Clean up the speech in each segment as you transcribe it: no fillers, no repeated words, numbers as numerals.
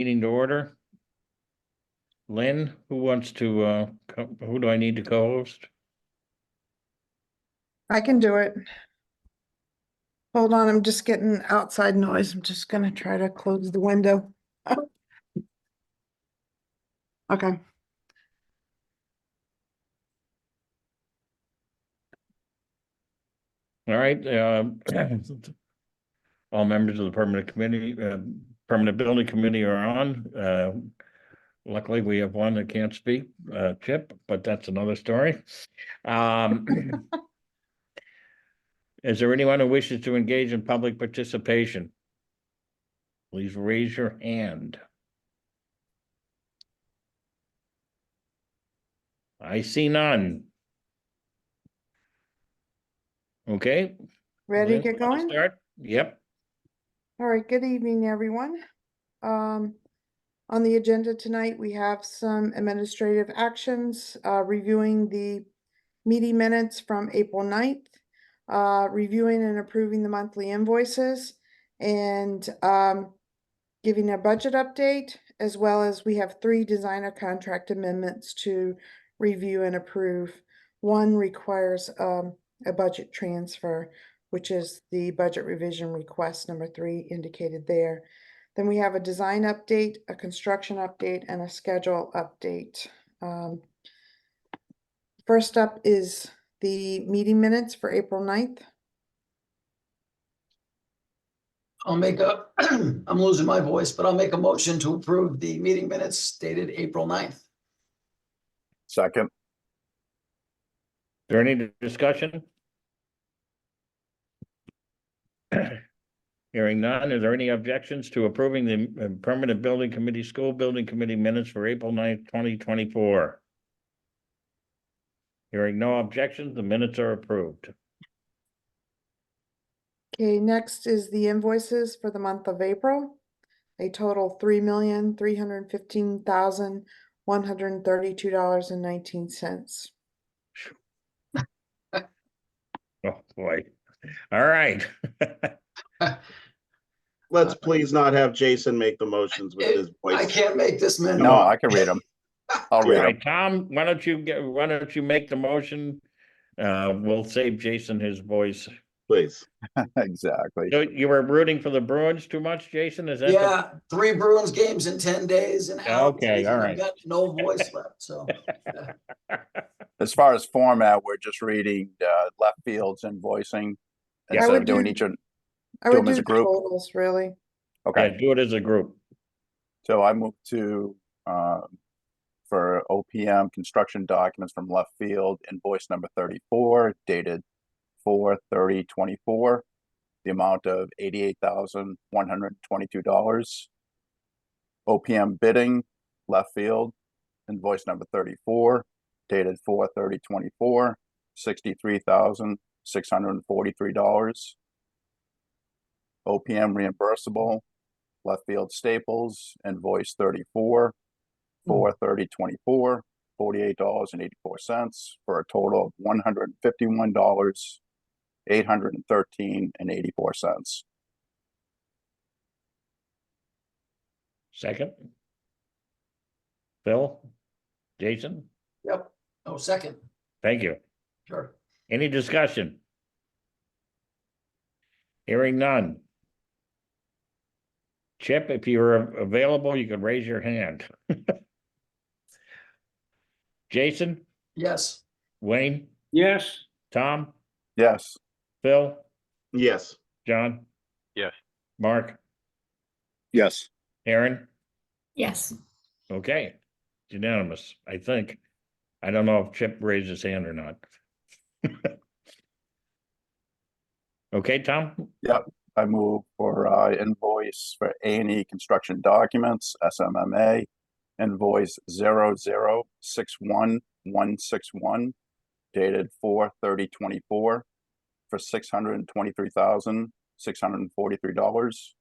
meeting to order. Lynn, who wants to, who do I need to co-host? I can do it. Hold on, I'm just getting outside noise. I'm just gonna try to close the window. Okay. All right, all members of the permanent committee, permanent building committee are on. Luckily, we have one that can't speak, Chip, but that's another story. Is there anyone who wishes to engage in public participation? Please raise your hand. I see none. Okay. Ready to Lynn, get you wanna going? start? Yep. All right, good evening, everyone. On the agenda tonight, we have some administrative actions, reviewing the meeting minutes from April 9th, reviewing and approving the monthly invoices, and giving a budget update, as well as we have 3 designer contract amendments to review and approve. One requires a budget transfer, which is the budget revision request number 3 indicated there. Then we have a design update, a construction update, and a schedule update. First up is the meeting minutes for April 9th. I'll make a, I'm losing my voice, but I'll make a motion to approve the meeting minutes dated April 9th. Second. Is there any discussion? Hearing none, is there any objections to approving the permanent building committee, school building committee minutes for April 9th, 2024? Hearing no objections, the minutes are approved. Okay, next is the invoices for the month of April. They total $3,315,132.19. Oh, boy. All right. Let's please not have Jason make the motions with his I voice. can't make this minute. No, I can read them. I'll All read them. right, Tom, why don't you make the motion? We'll save Jason his voice. Please. Exactly. So you were rooting for the Bruins too much, Jason? Is that? Yeah, 3 Bruins games in 10 days and Okay, all right. I've got no voice left, so. As far as format, we're just reading left fields and voicing Yeah. instead of doing each of I Do would them as do a group? totals, really. Okay. Yeah, do it as a group. So I move to for OPM construction documents from left field, invoice number 34, dated 4/30/24, the amount of $88,122. OPM bidding, left field, invoice number 34, dated 4/30/24, $63,643. OPM reimbursable, left field staples, invoice 34, 4/30/24, $48.84, for a total of $151,813.84. Second. Phil? Jason? Yep. Oh, second. Thank you. Sure. Any discussion? Hearing none. Chip, if you're available, you can raise your hand. Jason, Yes. Wayne, Yes. Tom, Yes. Phil, Yes. John? Yes. Mark, Yes. Aaron? Yes. Okay, it's unanimous, I think. I don't know if Chip raised his hand or not. Okay, Tom? Yep. I move for invoice for A&E construction documents, SMMA, invoice 0061161, dated 4/30/24, for $623,643.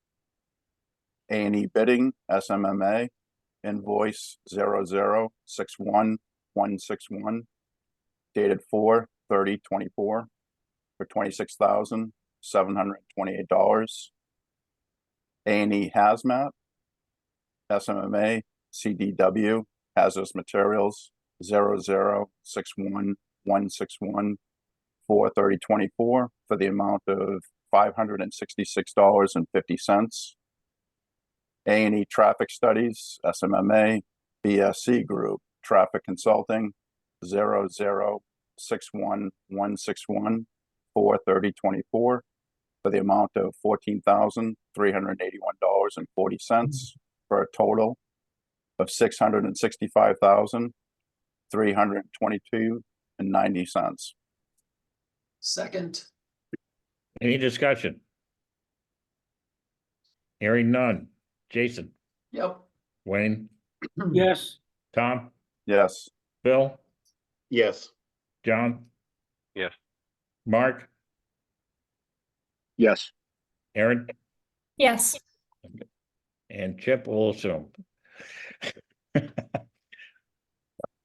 A&E bidding, SMMA, invoice 0061161, dated 4/30/24, for $26,728. A&E hazmat, SMA, CDW, hazardous materials, 0061161 4/30/24 for the amount of $566.50. A&E Traffic Studies, SMMA, BSC Group, Traffic Consulting, 0061161 4/30/24 for the amount of $14,381.40 for a total of $665,322.90. Second, Any discussion? Hearing none. Jason, yep. Wayne, yes, Tom, Yes. Bill, Yes. John, Yes. Mark, Yes. Aaron, yes, and Chip will assume.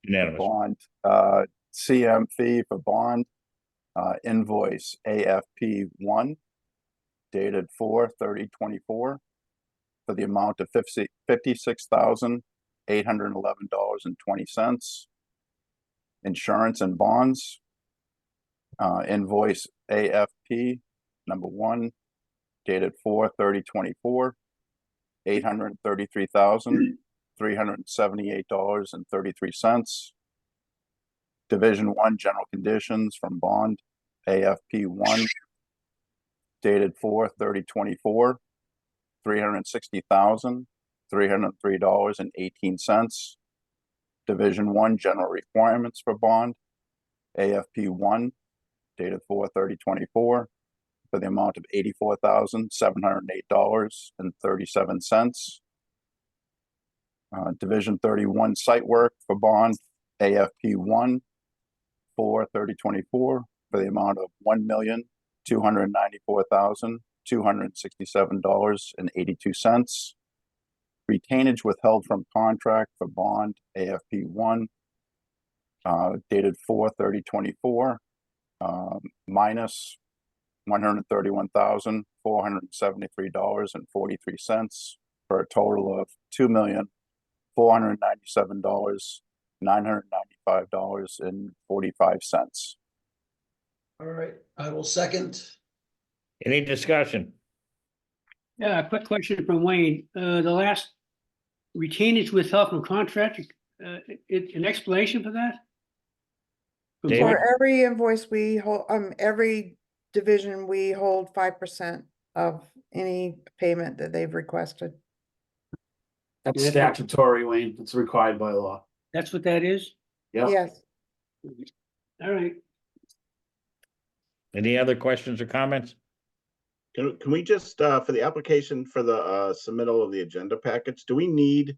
Unanimous. Bond, CM fee for bond, invoice AFP 1 dated 4/30/24 for the amount of $56,811.20. Insurance and bonds, invoice AFP number 1 dated 4/30/24, $833,378.33. Division 1 general conditions from bond AFP 1 dated 4/30/24, $360,303.18. Division 1 general requirements for bond AFP 1 dated 4/30/24 for the amount of $84,708.37. Division 31 site work for bond AFP 1 4/30/24 for the amount of $1,294,267.82. Retainage withheld from contract for bond AFP 1 dated 4/30/24 minus $131,473.43 for a total of $2,497,995.45. All right, I will second. Any discussion? yeah, a quick question from Wayne, the last retainage withheld from contract, an explanation for that? From David? board? For every invoice we hold, every division, we hold 5% of any payment that they've requested. That's Yeah. statutory, Wayne. It's required by law. That's what that is? Yeah. Yes, All right, Any other questions or comments? Can we just, for the application for the submittal of the agenda package, do we need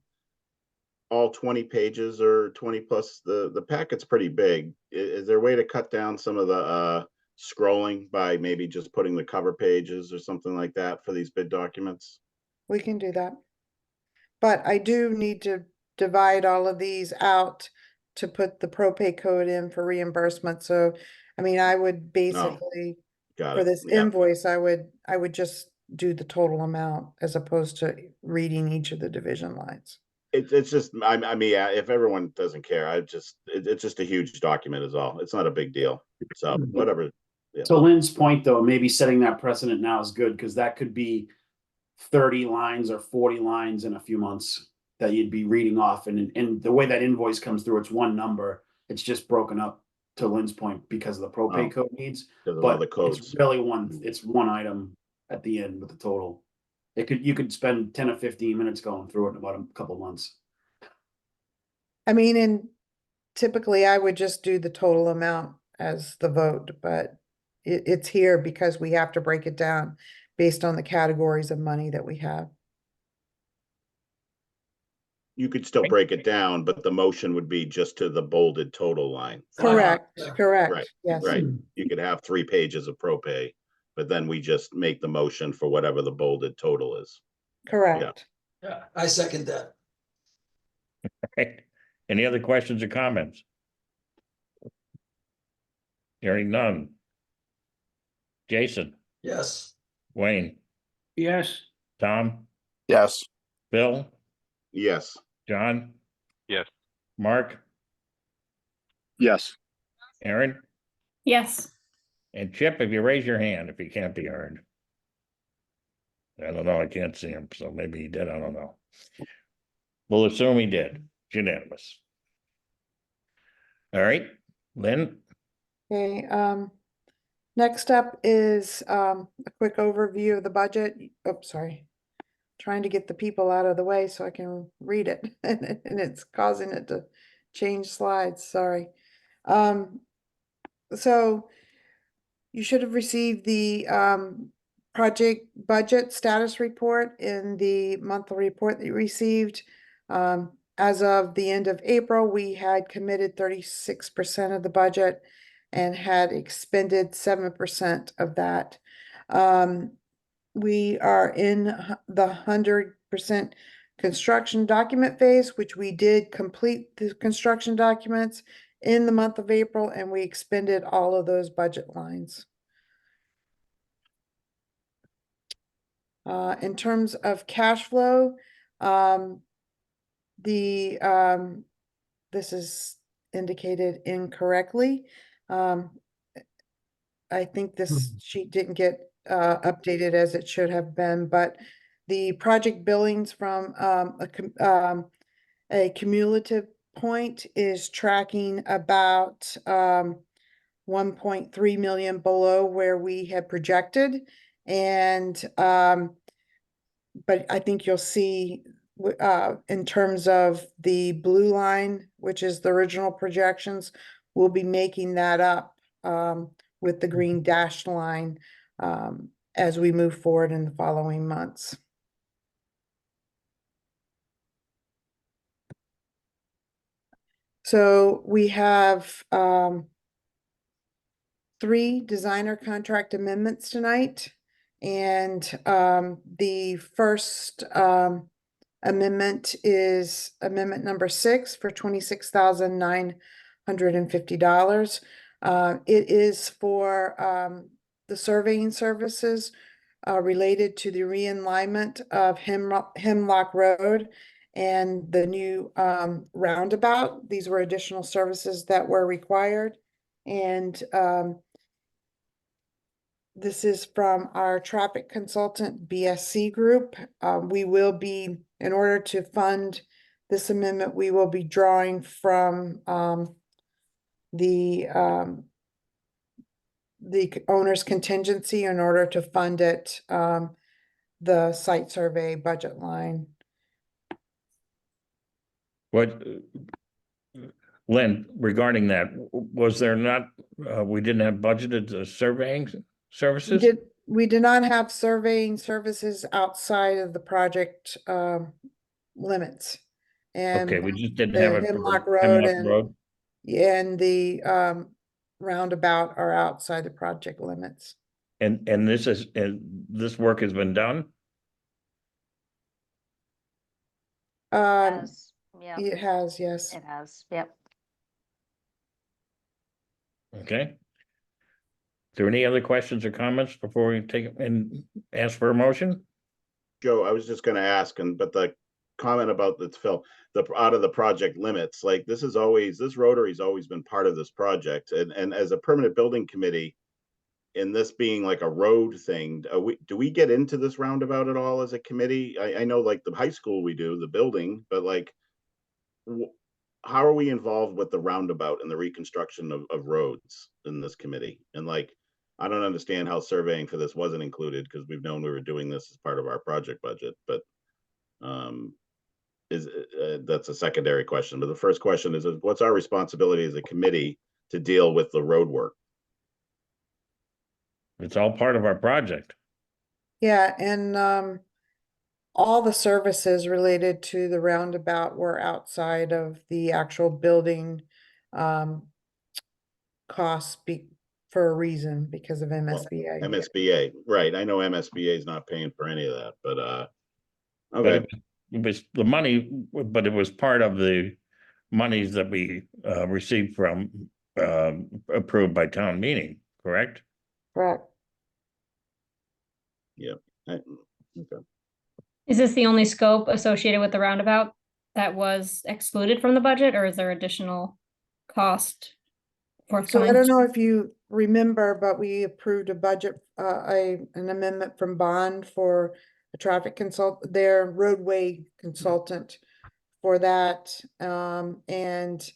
all 20 pages or 20 plus? The packet's pretty big. Is there a way to cut down some of the scrolling by maybe just putting the cover pages or something like that for these bid documents? we can do that. But I do need to divide all of these out to put the propay code in for reimbursement. So, I mean, I would basically, Got for it. this Yeah. invoice, I would just do the total amount as opposed to reading each of the division lines. It's just, I mean, yeah, if everyone doesn't care, it's just a huge document is all. It's not a big deal. So whatever. To Lynn's point, though, maybe setting that precedent now is good because that could be 30 lines or 40 lines in a few months that you'd be reading off. And the way that invoice comes through, it's one number. It's just broken up to Lynn's point because of the propay Oh. code needs. Because of all But the codes. it's really it's one item at the end with the total. You could spend 10 or 15 minutes going through it in about a couple months. I mean, and typically I would just do the total amount as the vote, but it's here because we have to break it down based on the categories of money that we have. You could still break it down, but the motion would be just to the bolded total line. Correct, Yeah. correct, Right, yes. Right. You could have 3 pages of propay, but then we just make the motion for whatever the bolded total is. Correct. Yeah, I second that. Right. Any other questions or comments? Hearing none. Jason, Yes. Wayne, yes, Tom, Yes. Bill, Yes. John, Yes. Mark, Yes. Aaron, Yes. and Chip, if you raise your hand, if he can't be heard. I don't know, I can't see him, so maybe he did, I don't know. We'll assume he did, It's unanimous. All right, Lynn, Okay, next up is, a quick overview of the budget. Oh, sorry. Trying to get the people out of the way so I can read it, and it's causing it to change slides, sorry. So you should have received the, project budget status report in the monthly report that you received. As of the end of April, we had committed 36% of the budget and had expended 7% of that. We are in the 100% construction document phase, which we did complete the construction documents in the month of April, and we expended all of those budget lines. In terms of cash flow, this is indicated incorrectly. I think this sheet didn't get updated as it should have been, but the project billings from a cumulative point is tracking about 1.3 million below where we had projected. And but I think you'll see in terms of the blue line, which is the original projections, we'll be making that up with the green dashed line as we move forward in the following months. So we have 3 designer contract amendments tonight. And the first amendment is amendment number 6 for $26,950. It is for the surveying services related to the realignment of Hemlock Road and the new roundabout. These were additional services that were required. And this is from our traffic consultant, BSC Group. We will be, in order to fund this amendment, we will be drawing from the owner's contingency in order to fund it, the site survey budget line. what, Lynn, regarding that, was there not, we didn't have budgeted surveying services? We did not have surveying services outside of the project limits. And Okay, we just didn't the have it. for Hemlock Road Hemlock and the roundabout are outside the project limits. And this work has been done? Yes. Yeah, It has, yes. it has. Yep. Okay. Is there any other questions or comments before we take and ask for a motion? Joe, I was just gonna ask, but the comment about the Phil, out of the project limits, like this Rotary's always been part of this project, and as a permanent building committee, in this being like a road thing, do we get into this roundabout at all as a committee? I know like the high school we do, the building, but like, how are we involved with the roundabout and the reconstruction of roads in this committee? And like, I don't understand how surveying for this wasn't included, because we've known we were doing this as part of our project budget, but that's a secondary question. But the first question is what's our responsibility as a committee to deal with the road work? It's all part of our project. Yeah, and all the services related to the roundabout were outside of the actual building costs for a reason, because of MSBA. MSBA, right? I know MSBA is not paying for any of that, but But okay. it was the money, but it was part of the monies that we received from approved by town meeting, correct? Correct. Okay. Is this the only scope associated with the roundabout? that was excluded from the budget, or is there additional cost So I forthcoming? don't know if you remember, but we approved a budget, an amendment from Bond for a traffic their roadway consultant for that. And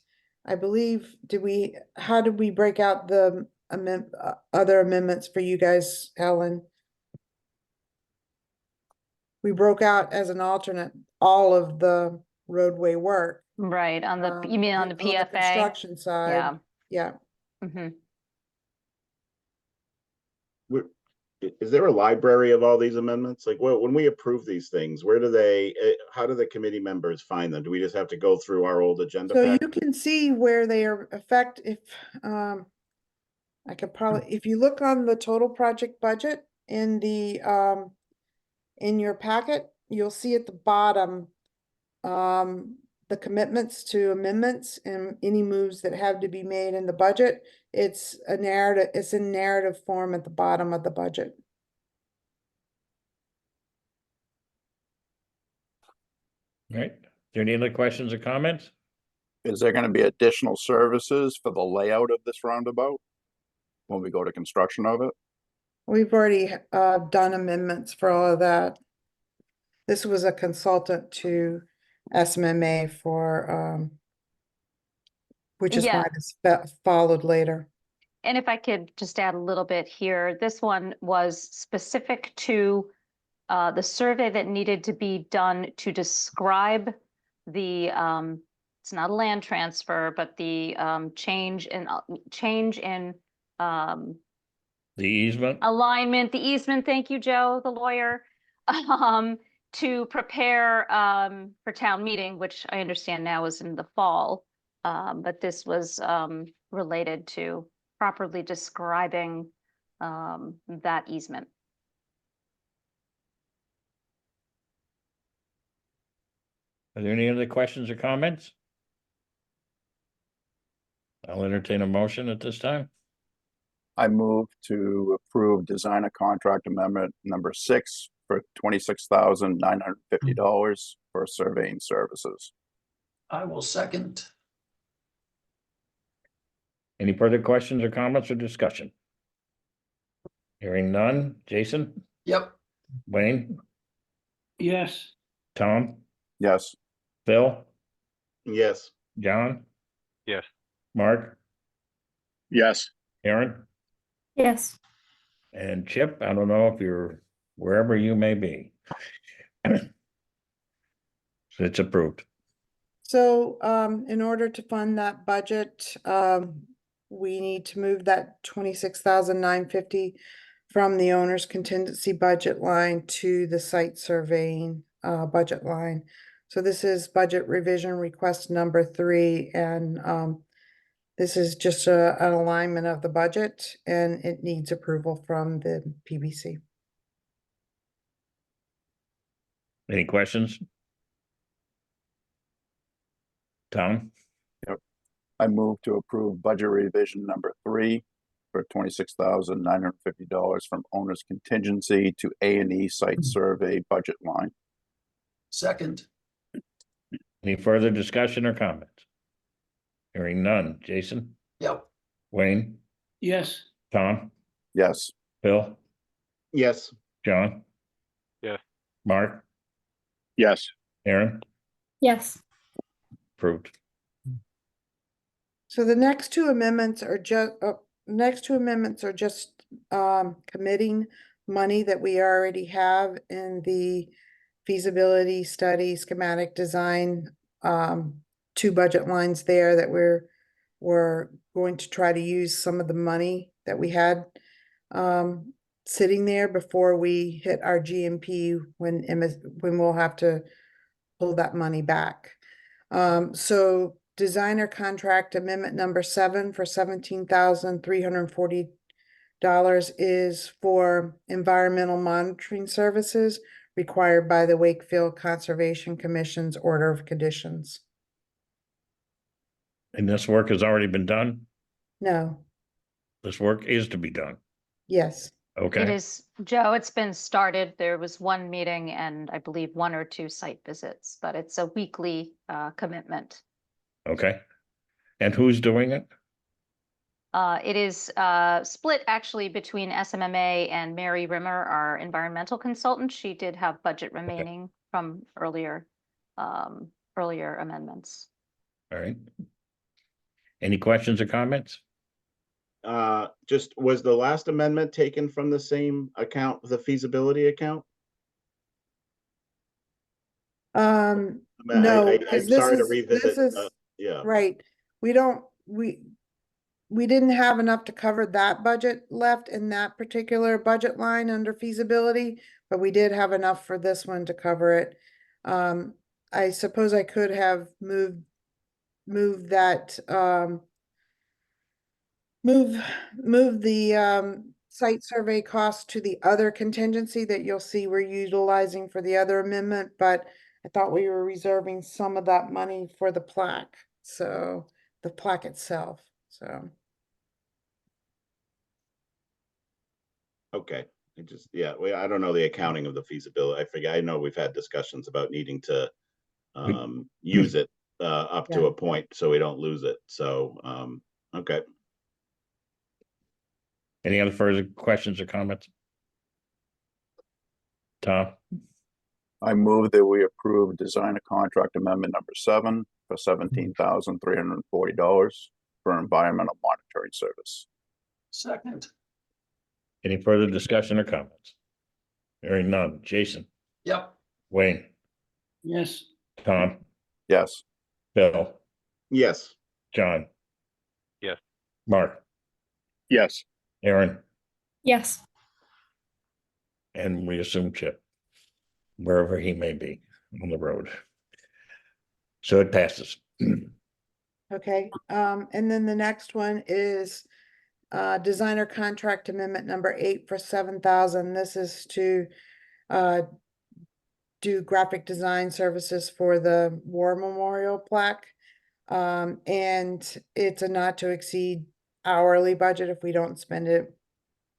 I believe, how did we break out the other amendments for you guys, Ellen? We broke out as an alternate all of the roadway work. Right, on the, you mean on the and PFA? Construction side, Yeah. yeah. Mhm. Is there a library of all these amendments? Like, well, when we approve these things, where do they, how do the committee members find them? Do we just have to go through our old agenda So pack? you can see where they are I could probably, if you look on the total project budget in in your packet, you'll see at the bottom the commitments to amendments and any moves that have to be made in the budget. It's a narrative, it's in narrative form at the bottom of the budget. Right? Is there any other questions or comments? Is there gonna be additional services for the layout of this roundabout? When we go to construction of it? We've already done amendments for all of that. This was a consultant to SMMA for which is why Yeah. this followed later. And if I could just add a little bit here, this one was specific to the survey that needed to be done to describe the, it's not a land transfer, but the change in The easement? alignment, the easement, thank you, Joe, the lawyer, to prepare for town meeting, which I understand now is in the fall. But this was related to properly describing that easement. Are there any other questions or comments? I'll entertain a motion at this time. I move to approve designer contract amendment number 6 for $26,950 for surveying services. I will second. Any further questions or comments or discussion? Hearing none. Jason, Yep, Wayne, Yes, Tom, Yes, Phil, Yes, John, Yes. Mark, Yes. Aaron, Yes. and Chip. I don't know if you're wherever you may be. So it's approved. So in order to fund that budget, we need to move that 26,950 from the owner's contingency budget line to the site surveying budget line. So this is budget revision request number 3, and this is just an alignment of the budget, and it needs approval from the PBC. Any questions? Tom, I move to approve budget revision number 3 for $26,950 from owner's contingency to A&E site survey budget line. second. any further discussion or comments? Hearing none. Jason, Yep, Wayne, yes, Tom, Yes, Phil, yes, John? Yes. Mark, Yes. Aaron, Yes. approved. So the next two amendments are just committing money that we already have in the feasibility study schematic design. Two budget lines there that we're going to try to use some of the money that we had sitting there before we hit our GMP when we'll have to pull that money back. So designer contract amendment number 7 for $17,340 is for environmental monitoring services required by the Wakefield Conservation Commission's order of conditions. And this work has already been done? No, This work is to be done. yes, It Okay, is, Joe, it's been started. There was one meeting and I believe 1 or 2 site visits, but it's a weekly commitment. okay. And who's doing it? It is split actually between SMMA and Mary Rimmer, our environmental consultant. She did have budget remaining from earlier amendments. All right. Any questions or comments? Just, was the last amendment taken from the same account, the feasibility account? I mean, No, I'm because this sorry to is, revisit, this is, yeah, right, we don't, we didn't have enough to cover that budget left in that particular budget line under feasibility, but we did have enough for this one to cover it. I suppose I could have moved that, move the, site survey cost to the other contingency that you'll see we're utilizing for the other amendment, but I thought we were reserving some of that money for the plaque, so, the plaque itself, so. okay. I just, yeah, I don't know the accounting of the feasibility. I forget, I know we've had discussions about needing to use it up to Yeah. a point so we don't lose it. So, okay. Any other further questions or comments? Tom, I move that we approve design of contract amendment number 7 for $17,340 for environmental monitoring service. Second. any further discussion or comments? Hearing none. Jason, Yep. Wayne, Yes, Tom, Yes, Bill, Yes, John. Yes. Mark, Yes. Aaron, Yes. and we assume Chip, wherever he may be on the road. So it passes. Okay, and then the next one is designer contract amendment number 8 for 7,000. This is to do graphic design services for the war memorial plaque. And it's a not to exceed hourly budget. If we don't spend it,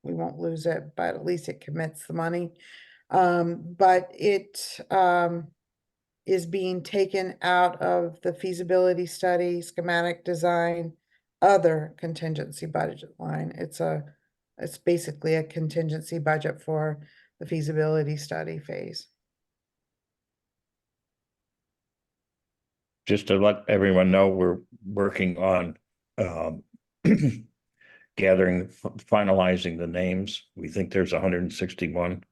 we won't lose it, but at least it commits the money. But it is being taken out of the feasibility study, schematic design, other contingency budget line. It's basically a contingency budget for the feasibility study phase. Just to let everyone know, we're working on gathering, finalizing the names. We think there's 161.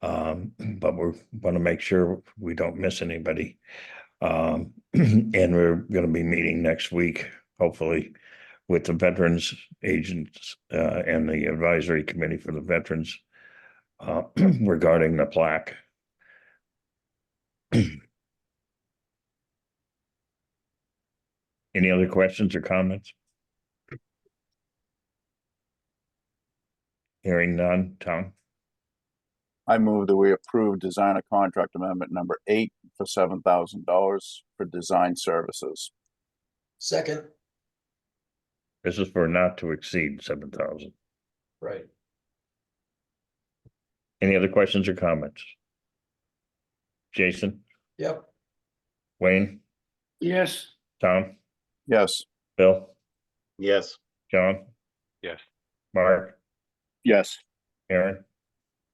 But we want to make sure we don't miss anybody. And we're going to be meeting next week, hopefully, with the veterans agents and the advisory committee for the veterans regarding the plaque. Any other questions or comments? Hearing none. Tom, I move that we approve design of contract amendment number 8 for $7,000 for design services. Second. this is for not to exceed 7,000. Right. Any other questions or comments? Jason, Yep. Wayne, yes, Tom, Yes, Bill, yes, John, Yes. Mark, Yes. Aaron,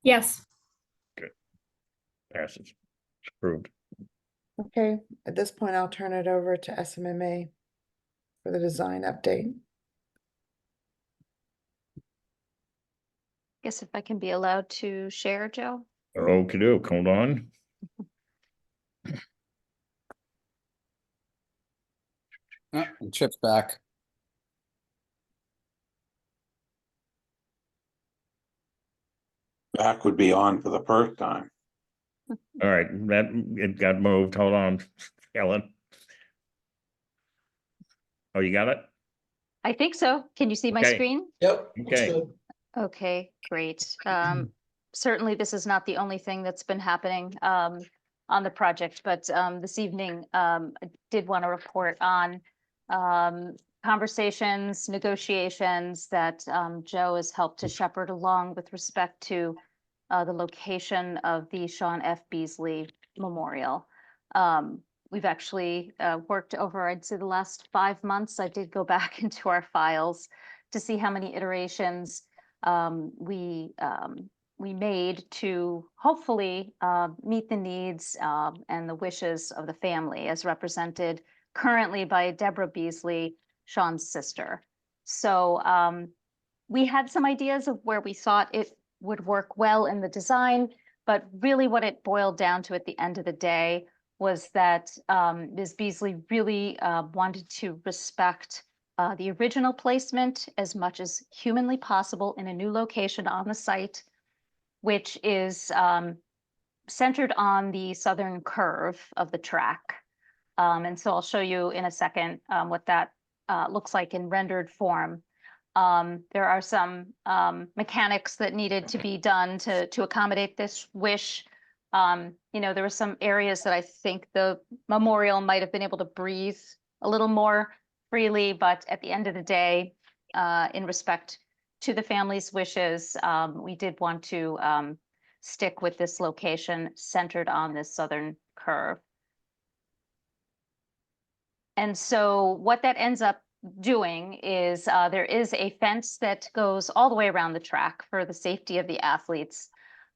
Yes. passes. It's approved. Okay, at this point, I'll turn it over to SMMA for the design update. Guess if I can be allowed to share, Joe? Okey-doke, hold on. And Chip's back. Back would be on for the first time. All right, that, it got moved. Hold on, Ellen. Oh, you got it? I think so. Can you see my Okay. screen? Yep. looks Okay. good. Okay, great. Certainly, this is not the only thing that's been happening on the project, but this evening, I did want to report on conversations, negotiations that Joe has helped to shepherd along with respect to the location of the Sean F. Beasley Memorial. We've actually worked over, I'd say, the last 5 months. I did go back into our files to see how many iterations we made to hopefully meet the needs and the wishes of the family as represented currently by Deborah Beasley, Sean's sister. So we had some ideas of where we thought it would work well in the design, but really what it boiled down to at the end of the day was that Ms. Beasley really wanted to respect the original placement as much as humanly possible in a new location on the site, which is centered on the southern curve of the track. And so I'll show you in a second what that looks like in rendered form. There are some mechanics that needed to be done to accommodate this wish. There were some areas that I think the memorial might have been able to breathe a little more freely, but at the end of the day, in respect to the family's wishes, we did want to stick with this location centered on this southern curve. And so what that ends up doing is there is a fence that goes all the way around the track for the safety of the athletes.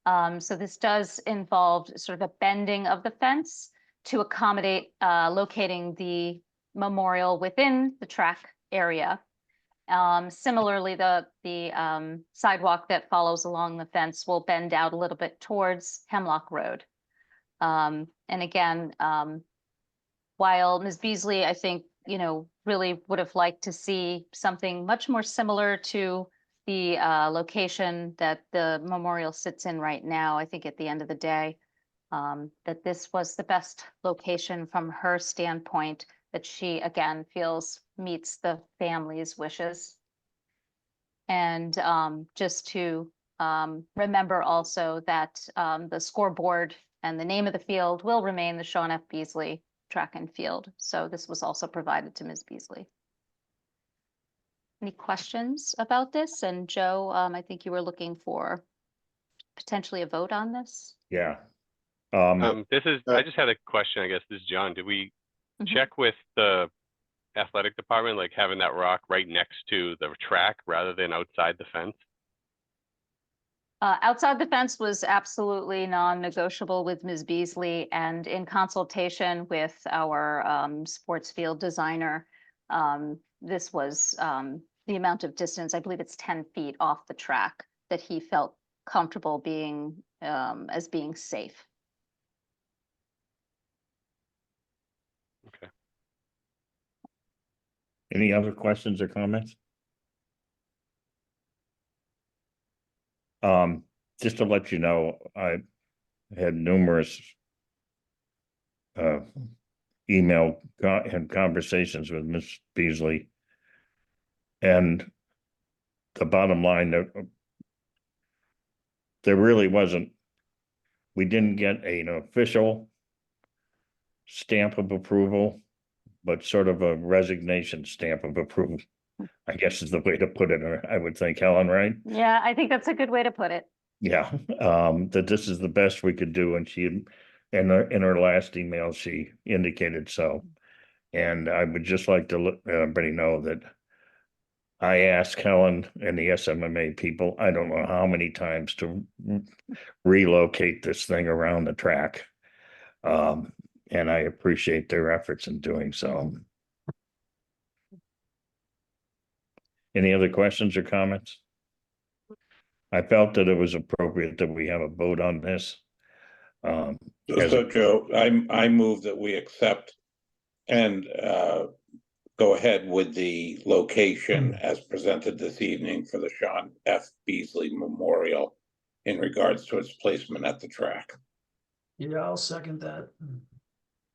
So this does involve sort of a bending of the fence to accommodate locating the memorial within the track area. Similarly, the sidewalk that follows along the fence will bend out a little bit towards Hemlock Road. And again, while Ms. Beasley, I think, really would have liked to see something much more similar to the location that the memorial sits in right now, I think at the end of the day, that this was the best location from her standpoint that she, again, feels meets the family's wishes. And just to remember also that the scoreboard and the name of the field will remain the Sean F. Beasley Track and Field. So this was also provided to Ms. Beasley. Any questions about this? And Joe, I think you were looking for potentially a vote on this. Yeah. I just had a question, I guess. This is John. Did we check with the athletic department, like having that rock right next to the track rather than outside the fence? Outside the fence was absolutely non-negotiable with Ms. Beasley, and in consultation with our sports field designer, this was the amount of distance, I believe it's 10 feet off the track, that he felt comfortable being as being safe. Okay. Any other questions or comments? Just to let you know, I had numerous email and conversations with Ms. Beasley. And the bottom line, there really wasn't, we didn't get an official stamp of approval, but sort of a resignation stamp of approval, I guess is the way to put it, I would think, Helen, right? Yeah, I think that's a good way to put it. Yeah, that this is the best we could do, and she, in her last email, she indicated so. And I would just like to let everybody know that I asked Helen and the SMMA people, I don't know how many times, to relocate this thing around the track. And I appreciate their efforts in doing so. Any other questions or comments? I felt that it was appropriate that we have a vote on this. So Joe, I move that we accept and go ahead with the location as presented this evening for the Sean F. Beasley Memorial in regards to its placement at the track. Yeah, I'll second that.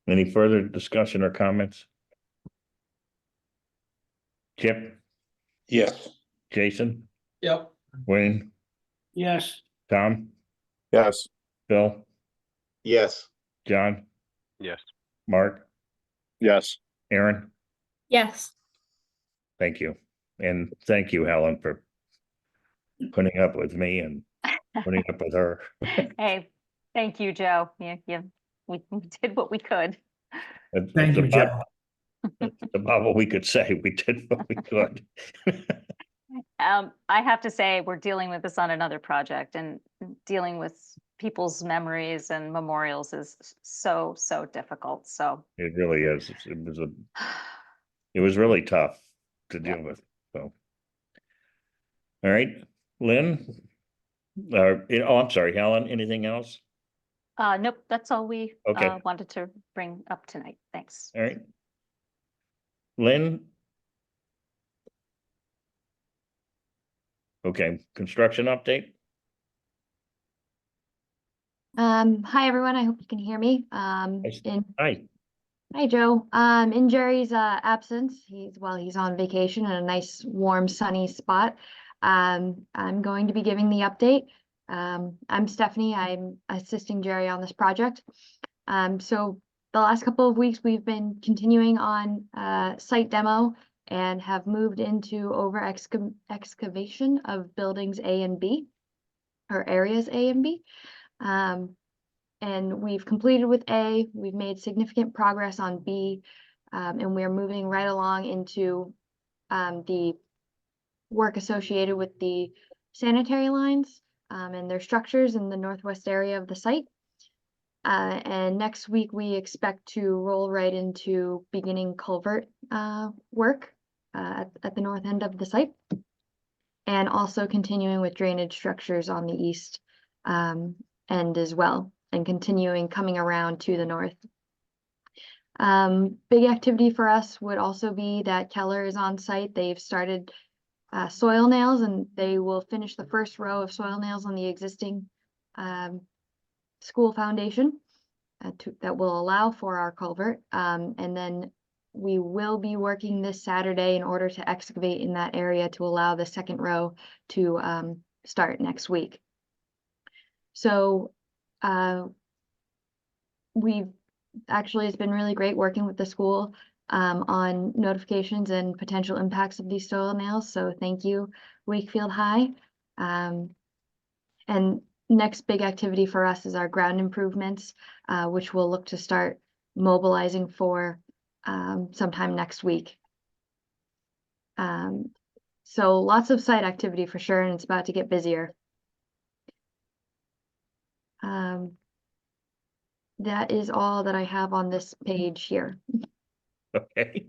Any further discussion or comments? Chip, Yes. Jason, Yep. Wayne, Yes. Tom, Yes. Bill, Yes. John, Yes. Mark, Yes. Aaron, Yes. thank you. And thank you, Helen, for putting up with me and putting up with her. Hey, thank you, Joe. We did what we could. That's about what we could say. We did what we could. I have to say, we're dealing with this on another project, and dealing with people's memories and memorials is so difficult. So It really is. It was really tough to Yeah. deal with, so. All right, Lynn? I'm sorry, Helen, anything else? nope, that's all we Okay. wanted to bring up tonight. Thanks. All right. Lynn? Okay, construction update? Hi everyone, I hope you can hear me. Hi. Hi Joe. In Jerry's absence, he's on vacation in a nice warm sunny spot. I'm going to be giving the update. I'm Stephanie. I'm assisting Jerry on this project. So the last couple of weeks we've been continuing on site demo and have moved into over excavation of buildings A and B, or areas A and B. And we've completed with A, we've made significant progress on B, and we're moving right along into the work associated with the sanitary lines and their structures in the northwest area of the site. And next week we expect to roll right into beginning culvert work at the north end of the site, and also continuing with drainage structures on the east end as well, and continuing coming around to the north. Big activity for us would also be that Keller is on site. They've started soil nails, and they will finish the first row of soil nails on the existing school foundation that will allow for our culvert. And then we will be working this Saturday in order to excavate in that area to allow the second row to start next week. So it's been really great working with the school on notifications and potential impacts of these soil nails. So thank you, Wakefield High. And next big activity for us is our ground improvements, which we'll look to start mobilizing for sometime next week. So lots of site activity for sure, and it's about to get busier. That is all that I have on this page here. Okay.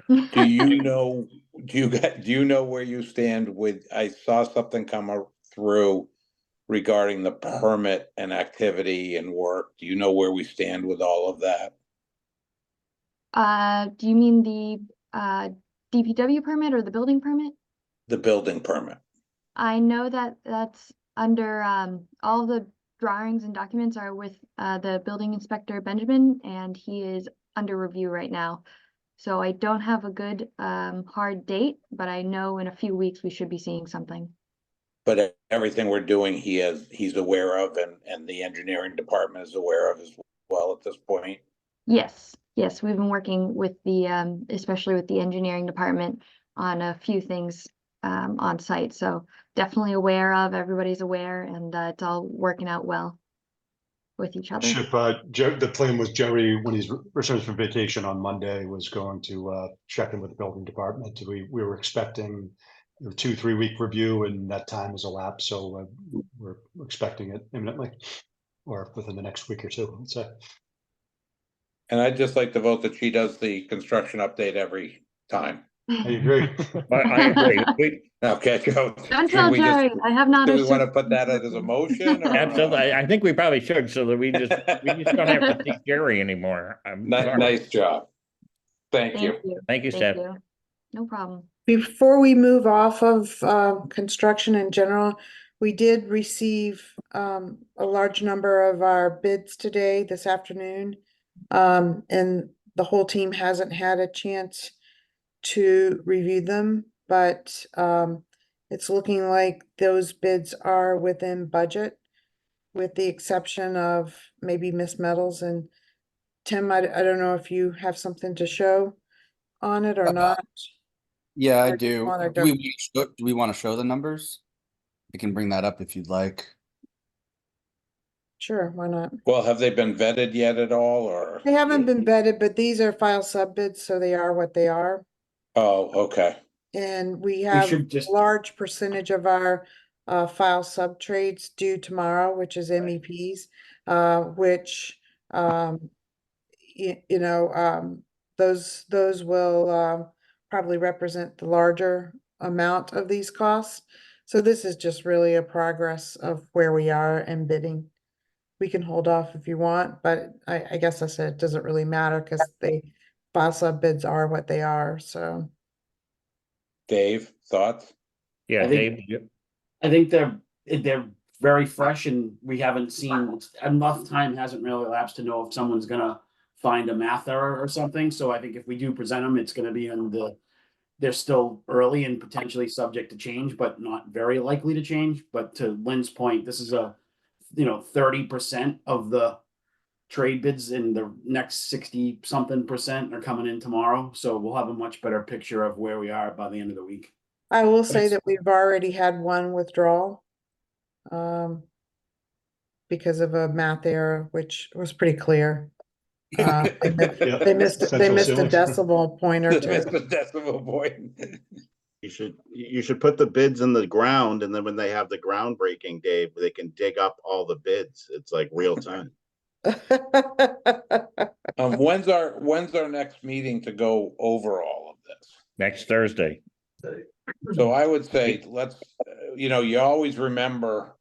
Do you know, do you know where you stand with, I saw something come through regarding the permit and activity and work. Do you know where we stand with all of that? Do you mean the DPW permit or the building permit? The building permit. I know that that's under all the drawings and documents are with the building inspector Benjamin, and he is under review right now. So I don't have a good hard date, but I know in a few weeks we should be seeing something. But everything we're doing, he's aware of, and the engineering department is aware of as well at this point. Yes, we've been working with the especially with the engineering department on a few things on site. So definitely aware of, everybody's aware, and it's all working out well with each other. Chip, the plan was Jerry, when he returns from vacation on Monday, was going to check in with the building department. We were expecting a 2-3 week review, and that time has elapsed. So we're expecting it imminently, or within the next week or two, I'd say. And I'd just like to vote that she does the construction update every time. I agree. I agree. Okay, go. Don't tell Jerry, I have not. Do we want to put that as a motion? Or? Absolutely. I think we probably should, so that we just don't have to see Jerry anymore. Nice job. Thank you. Thank you, Seth. No problem. Before we move off of construction in general, we did receive a large number of our bids today, this afternoon. And the whole team hasn't had a chance to review them, but it's looking like those bids are within budget, with the exception of maybe Miss Metals. And Tim, I don't know if you have something to show on it or not. Yeah, I Or do you do. wanna Do we want to show the numbers? We can bring that up if you'd like. Sure, why not? Well, have they been vetted yet at all, or? They haven't been vetted, but these are file sub bids, so they are what they are. Oh, okay. And we have should a just- large percentage of our file sub trades due tomorrow, which is MEPs, which those will probably represent the larger amount of these costs. So this is just really a progress of where we are in bidding. We can hold off if you want, but I guess I said it doesn't really matter because file sub bids are what they are, so. Dave, thoughts? Yeah, I think- Dave, you- I think they're very fresh and we haven't seen, enough time hasn't really elapsed to know if someone's gonna find a math error or something. So I think if we do present them, it's gonna be they're still early and potentially subject to change, but not very likely to change. But to Lynn's point, this is 30% of the trade bids in the next 60-something% are coming in tomorrow. So we'll have a much better picture of where we are by the end of the week. I will say it's- that we've already had one withdrawal. Because of a math error, which was pretty clear. They missed a Central ceiling. decimal point or two. That's the decimal point. You should put the bids in the ground, and then when they have the groundbreaking, Dave, they can dig up all the bids. It's like real time. When's our next meeting to go over all of this? next Thursday. So I would say, you always remember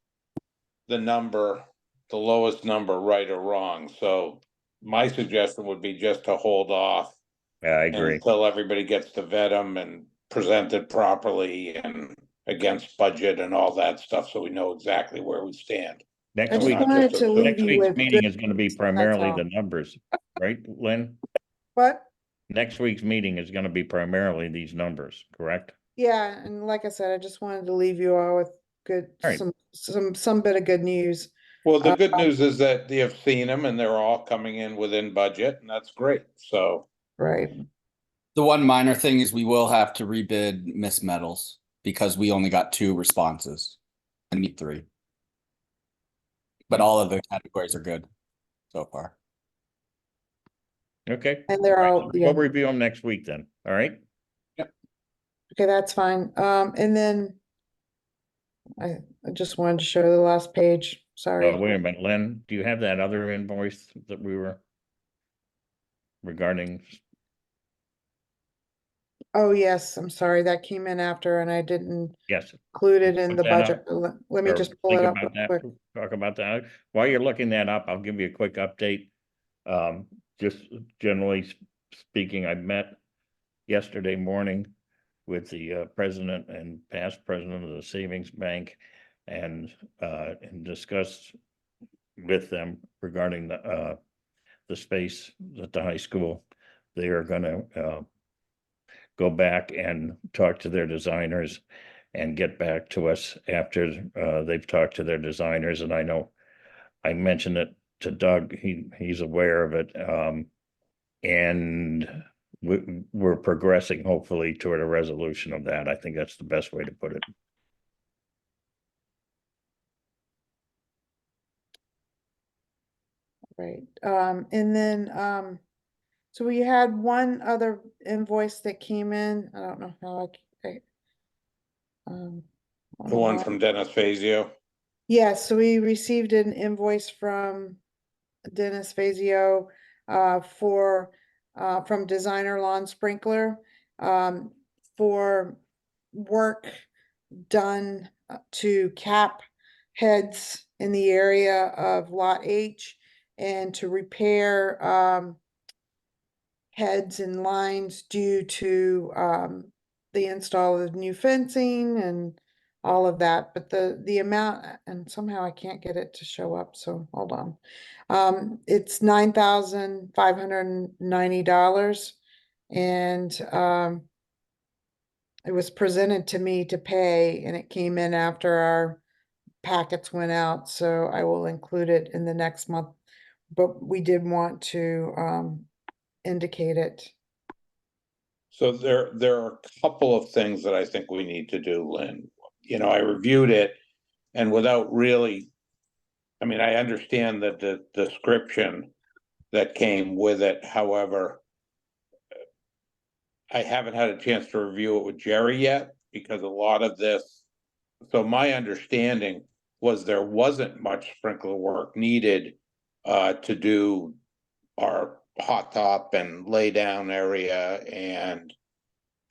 the number, the lowest number, right or wrong. So my suggestion would be just to hold off Yeah, I agree. until everybody gets to vet them and present it properly and against budget and all that stuff, so we know exactly where we stand. I Next just week, wanted to leave next you week's with meeting good- is gonna be that's primarily all. the numbers, right, Lynn? What? Next week's meeting is gonna be primarily these numbers, correct? Yeah, and like I said, I just wanted to leave you all with good, All right. some bit of good news. Well, the good news is that you've seen them and they're all coming in within budget, and that's great, so. Right. The one minor thing is we will have to rebid Miss Metals because we only got 2 responses and need 3. But all of the categories are good so far. Okay. And they're all, yeah. We'll review them next week then, all right? Okay, that's fine. And then I just wanted to show the last page. Sorry. Wait a minute, Lynn, do you have that other invoice that we were regarding? Oh, yes, I'm sorry. That came in after and I didn't Yes. include it in Put the that budget. up, but Let me or just pull think it up about real that, quick. talk about that. While you're looking that up, I'll give you a quick update. Just generally speaking, I met yesterday morning with the president and past president of the savings bank and discussed with them regarding the space at the high school. They are gonna go back and talk to their designers and get back to us after they've talked to their designers. And I know I mentioned it to Doug, he's aware of it. And we're progressing hopefully toward a resolution of that. I think that's the best way to put it. Right, and then, so we had one other invoice that came in. I don't know how The one from Dennis Fazio. Yes, so we received an invoice from Dennis Fazio from Designer Lawn Sprinkler for work done to cap heads in the area of Lot H and to repair heads and lines due to the install of new fencing and all of that, but the amount, and somehow I can't get it to show up, so hold on. It's $9,590, and it was presented to me to pay, and it came in after our packets went out, so I will include it in the next month. But we did want to indicate it. So there are a couple of things that I think we need to do, Lynn. You know, I reviewed it and without really, I mean, I understand that the description that came with it, however, I haven't had a chance to review it with Jerry yet because a lot of this, so my understanding was there wasn't much sprinkler work needed to do our hot top and lay down area and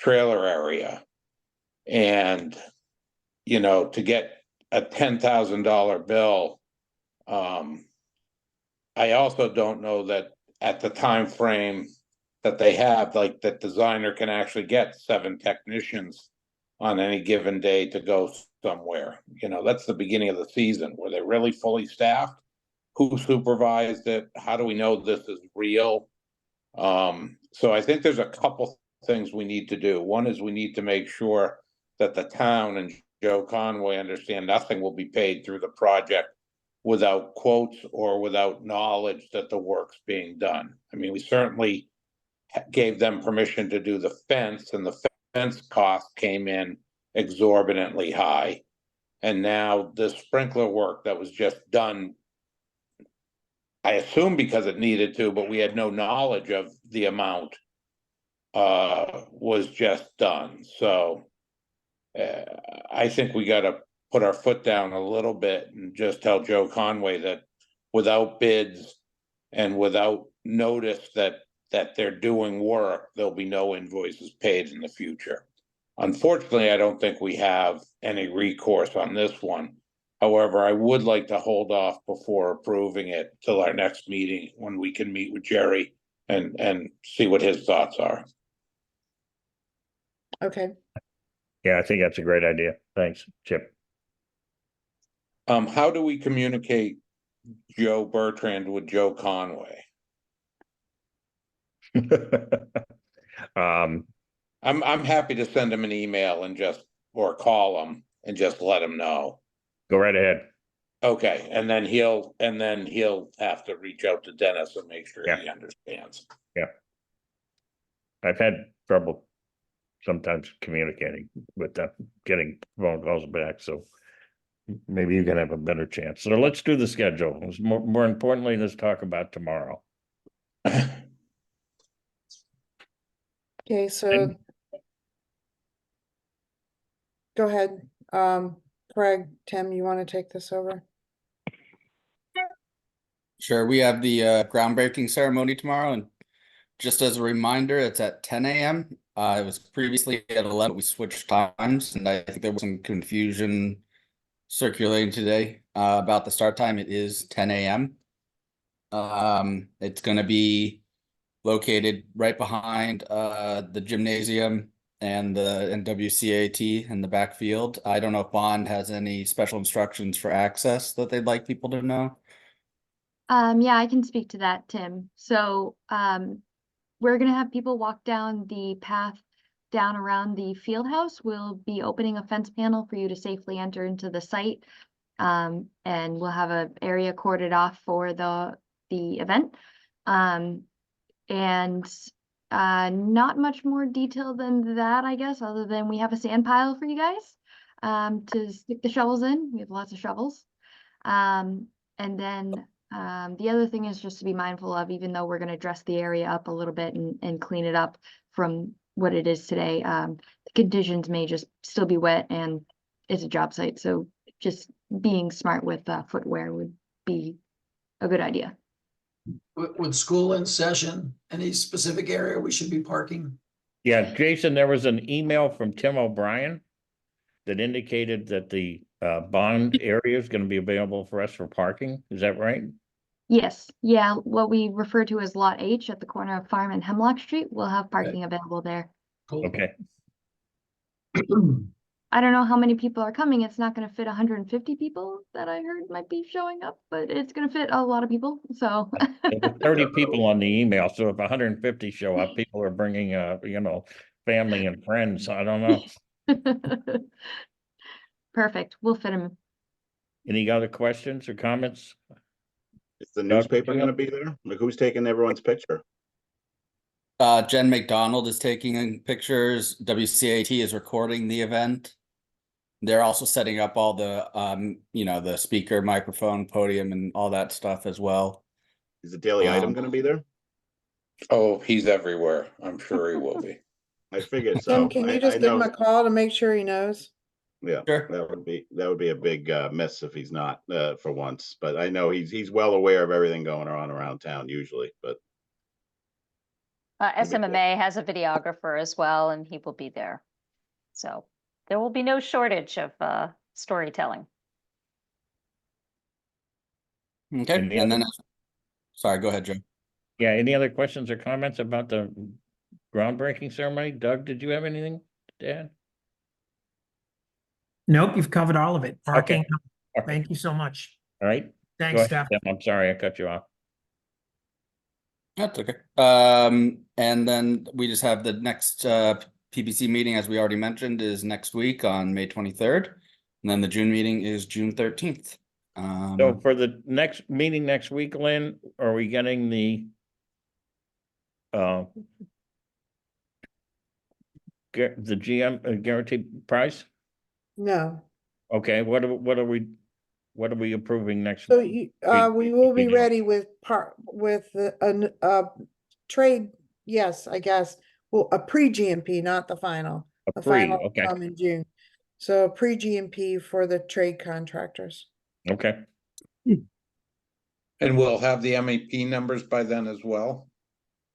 trailer area. And, you know, to get a $10,000 bill, I also don't know that at the time frame that they have, like that designer can actually get 7 technicians on any given day to go somewhere. You know, that's the beginning of the season. Were they really fully staffed? Who supervised it? How do we know this is real? So I think there's a couple things we need to do. One is we need to make sure that the town and Joe Conway understand nothing will be paid through the project without quotes or without knowledge that the work's being done. I mean, we certainly gave them permission to do the fence, and the fence cost came in exorbitantly high. And now the sprinkler work that was just done, I assume because it needed to, but we had no knowledge of the amount, was just done. So I think we got to put our foot down a little bit and just tell Joe Conway that without bids and without notice that they're doing work, there'll be no invoices paid in the future. Unfortunately, I don't think we have any recourse on this one. However, I would like to hold off before approving it till our next meeting when we can meet with Jerry and see what his thoughts are. Okay, Yeah, I think that's a great idea. Thanks, Chip. How do we communicate Joe Bertrand with Joe Conway? I'm happy to send him an email and or call him and just let him know. Go right ahead. Okay, and then he'll have to reach out to Dennis and make sure he understands. Yeah. I've had trouble sometimes communicating with them, getting phone calls back, so maybe you can have a better chance. So let's do the schedule. More importantly, let's talk about tomorrow. okay, so. Go ahead, Craig, Tim, you want to take this over? Sure, we have the groundbreaking ceremony tomorrow, and just as a reminder, it's at 10 a.m. It was previously at 11. We switched times, and I think there was some confusion circulating today about the start time. It is 10 a.m. It's going to be located right behind the gymnasium and the WCAT in the backfield. I don't know if Bond has any special instructions for access that they'd like people to know. Yeah, I can speak to that, Tim. So, we're gonna have people walk down the path down around the field house. We'll be opening a fence panel for you to safely enter into the site. And we'll have an area corded off for the event. Not much more detail than that, I guess, other than we have a sand pile for you guys to stick the shovels in. We have lots of shovels. And then the other thing is just to be mindful of, even though we're going to dress the area up a little bit and clean it up from what it is today, the conditions may just still be wet and it's a job site. So just being smart with footwear would be a good idea. With school in session, any specific area we should be parking? Yeah, Jason, there was an email from Tim O'Brien that indicated that the Bond area is going to be available for us for parking. Is that right? Yes, yeah, what we refer to as Lot H at the corner of Farm and Hemlock Street, we'll have parking available there. Cool. Okay. I don't know how many people are coming. It's not going to fit 150 people that I heard might be showing up, but it's going to fit a lot of people. So There were 30 people on the email, so if 150 show up, people are bringing family and friends. I don't know. Perfect. We'll fit them. Any other questions or comments? Is the newspaper going to be there? Like, who's taking everyone's picture? Jen McDonald is taking pictures. WCAT is recording the event. They're also setting up all the, the speaker, microphone, podium, and all that stuff as well. Is the daily item gonna be there? Oh, he's everywhere. I'm sure he will be. I figured Tim, so. can I you just give him know- a call to make sure he knows? Yeah, Sure. that would be a big miss if he's not for once. But I know he's well aware of everything going on around town usually. But SMMA has a videographer as well, and he will be there. So there will be no shortage of storytelling. Okay, And the and then, other- sorry, go ahead, Joe. Yeah, any other questions or comments about the groundbreaking ceremony? Doug, did you have anything to add? Nope, you've covered all of it. Parking, Okay. thank you so much. All right. Go Thanks, ahead, Steph. Tim. I'm sorry, I cut you off. That's okay. And then we just have the next PBC meeting, as we already mentioned, is next week on May 23rd. And then the June meeting is June 13th. So for the next meeting next week, Lynn, are we getting the the GM guaranteed price? No. Okay, what are we approving next? So you, we will be ready with trade, yes, I guess. Well, a pre-GMP, not the final. A The pre, final will okay. come in June. So pre-GMP for the trade contractors. Okay, And we'll have the MEP numbers by then as well.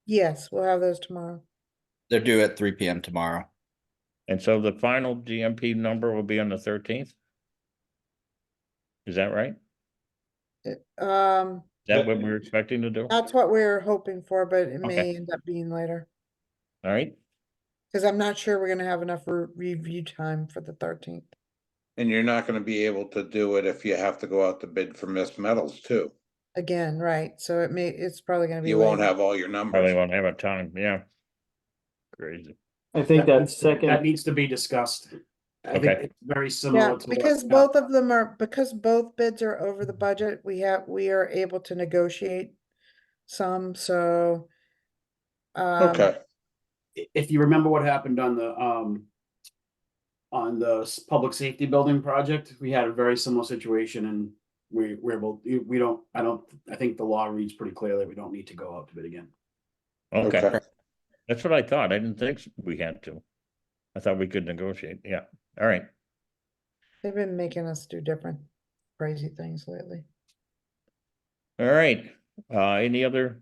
Yes, we'll have those tomorrow. They're due at 3 p.m. tomorrow. and so the final GMP number will be on the 13th? Is that right? Is that what we're expecting to do? That's what we're hoping for, but it may Okay. end up being later. All right, Because I'm not sure we're gonna have enough review time for the 13th. And you're not gonna be able to do it if you have to go out to bid for Miss Metals too. Again, right, so it's probably gonna be. You won't later. have all your probably numbers. won't have a time, yeah. Crazy. I think that needs to be discussed. I think Okay. it's very Yeah, similar to. because both of them because both bids are over the budget, we are able to negotiate some, so. Okay, If you remember what happened on the public safety building project, we had a very similar situation and I think the law reads pretty clearly, we don't need to go out to bid again. Okay, okay. that's what I thought. I didn't think we had to. I thought we could negotiate, yeah, all right. They've been making us do different crazy things lately. All right, any other?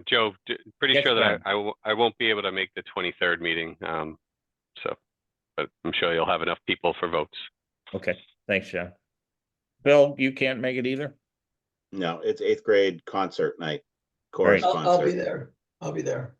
Joe, pretty Yes, sure that John. I won't be able to make the 23rd meeting. But I'm sure you'll have enough people for votes. Okay, thanks, John. Bill, you can't make it either? no, it's 8th grade concert night. Chorus Right. I'll be concert. there. I'll be there.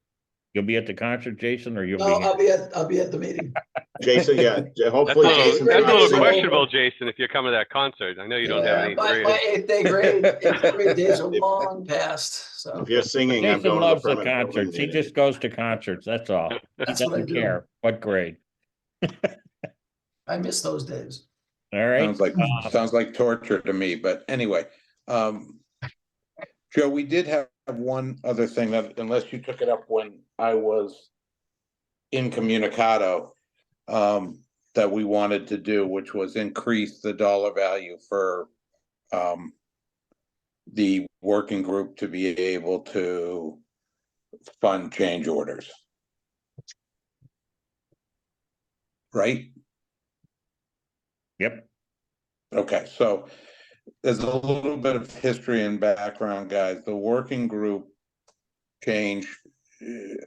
You'll be at the concert, Jason, or you'll No, be? I'll be at the meeting. Jason, yeah, That's hopefully a Jason. little, that's a can little sing. questionable, Jason, if you're coming to that concert. I know you don't have any My grade. 8th grade days are long past, so. If you're singing, I'm Jason going to loves the permanent building concerts. He meeting. just goes to concerts, that's all. He That's what I doesn't do. care what grade. I miss those days. All right. Sounds like torture to me, but anyway. Joe, we did have one other thing that, unless you took it up when I was incommunicado, that we wanted to do, which was increase the dollar value for the working group to be able to fund change orders. Right? Yep, Okay, so there's a little bit of history and background, guys. The working group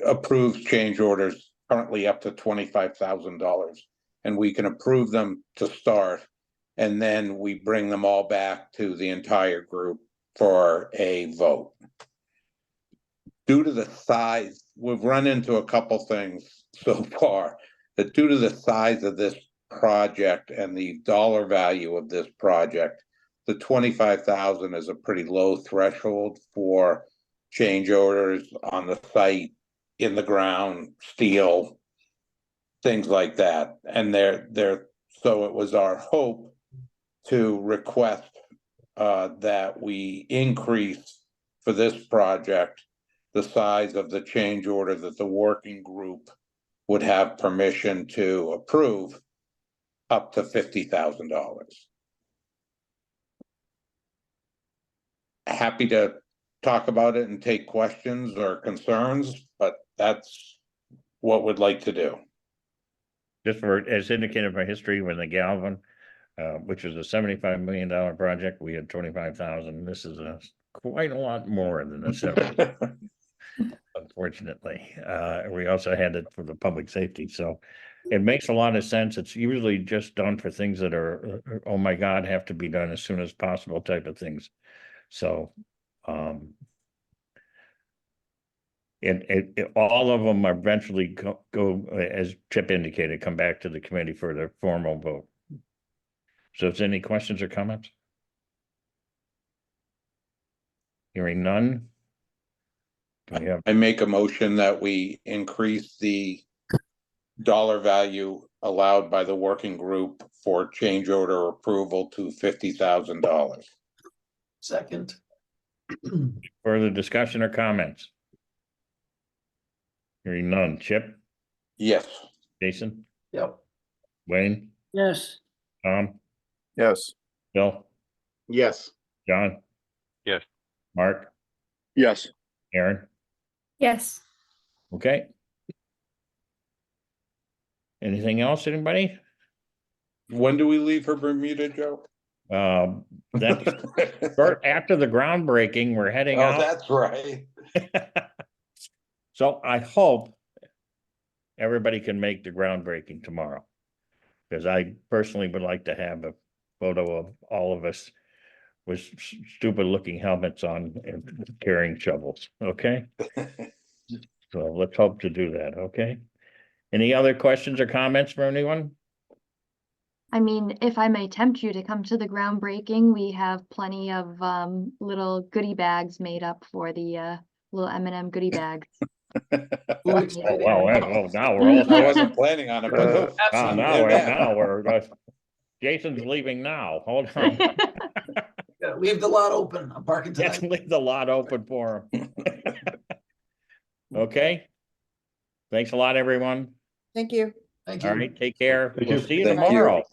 approves change orders currently up to $25,000. And we can approve them to start, and then we bring them all back to the entire group for a vote. Due to the size, we've run into a couple things so far, that due to the size of this project and the dollar value of this project, the 25,000 is a pretty low threshold for change orders on the site, in the ground, steel, things like that. And so it was our hope to request that we increase for this project, the size of the change order that the working group would have permission to approve up to $50,000. Happy to talk about it and take questions or concerns, but that's what we'd like to do. Just for, as indicated by history, when the Galvin, which was a $75 million project, we had 25,000. This is quite a lot more than the 70. Unfortunately, we also had it for the public safety, so it makes a lot of sense. It's usually just done for things that are, oh my God, have to be done as soon as possible type of things. So, all of them are eventually go, as Chip indicated, come back to the committee for the formal vote. So is there any questions or comments? Hearing none. Do we have, I make a motion that we increase the dollar value allowed by the working group for change order approval to $50,000. Second. further discussion or comments? Hearing none. Chip, Yes. Jason, Yep. Wayne, Yes. Tom, Yes. Bill, Yes. John, Yes. Mark, Yes. Aaron. Yes. Okay. Anything else, anybody? When do we leave for Bermuda, Joe? That's after the groundbreaking, we're heading Oh, out. that's right. So I hope everybody can make the groundbreaking tomorrow. Because I personally would like to have a photo of all of us with stupid looking helmets on and carrying shovels, okay? So let's hope to do that, okay? Any other questions or comments from anyone? I mean, if I may tempt you to come to the groundbreaking, we have plenty of little goodie bags made up for the little M&M goodie bags. Oh, well, now we're all. I wasn't planning on it, but Now we're, Jason's leaving now. Hold on. Gotta leave the lot open. I'm parking Let's tonight. leave the lot open for him. Okay. Thanks a lot, everyone. Thank you. Thank All you. right, take care. Thank We'll you. see you Thank you. tomorrow.